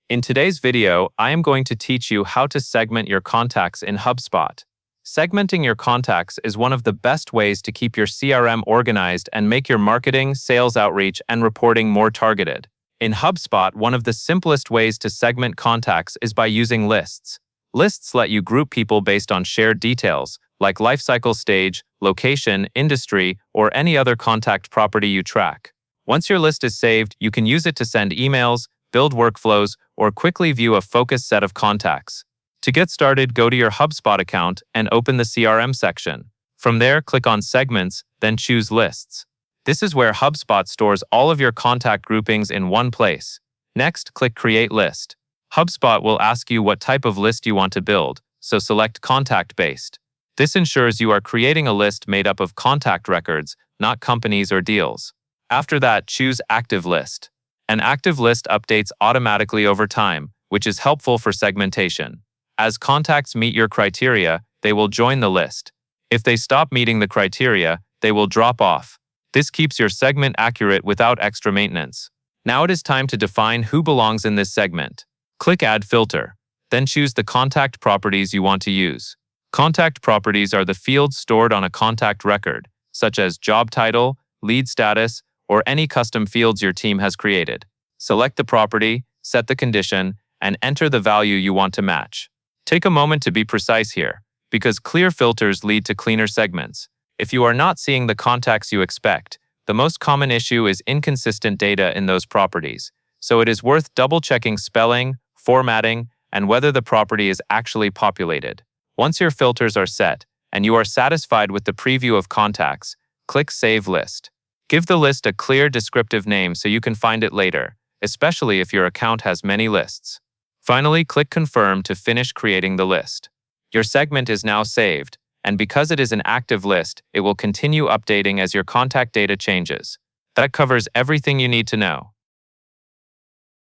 In today's video, I am going to teach you how to segment your contacts in Hubspot. Segmenting your contacts is one of the best ways to keep your CRM organized and make your marketing, sales outreach, and reporting more targeted. In HubSpot, one of the simplest ways to segment contacts is by using lists. Lists let you group people based on shared details, like lifecycle stage, location, industry, or any other contact property you track. Once your list is saved, you can use it to send emails, build workflows, or quickly view a focused set of contacts. To get started, go to your HubSpot account and open the CRM section. From there, click on Segments, then choose Lists. This is where HubSpot stores all of your contact groupings in one place. Next, click Create List. HubSpot will ask you what type of list you want to build, so select Contact-based. This ensures you are creating a list made up of contact records, not companies or deals. After that, choose Active List. An active list updates automatically over time, which is helpful for segmentation. As contacts meet your criteria, they will join the list. If they stop meeting the criteria, they will drop off. This keeps your segment accurate without extra maintenance. Now it is time to define who belongs in this segment. Click Add Filter. Then choose the contact properties you want to use. Contact properties are the fields stored on a contact record, such as job title, lead status, or any custom fields your team has created. Select the property, set the condition, and enter the value you want to match. Take a moment to be precise here, because clear filters lead to cleaner segments. If you are not seeing the contacts you expect, the most common issue is inconsistent data in those properties, so it is worth double-checking spelling, formatting, and whether the property is actually populated. Once your filters are set, and you are satisfied with the preview of contacts, click Save List. Give the list a clear, descriptive name so you can find it later, especially if your account has many lists. Finally, click Confirm to finish creating the list. Your segment is now saved, and because it is an active list, it will continue updating as your contact data changes. That covers everything you need to know.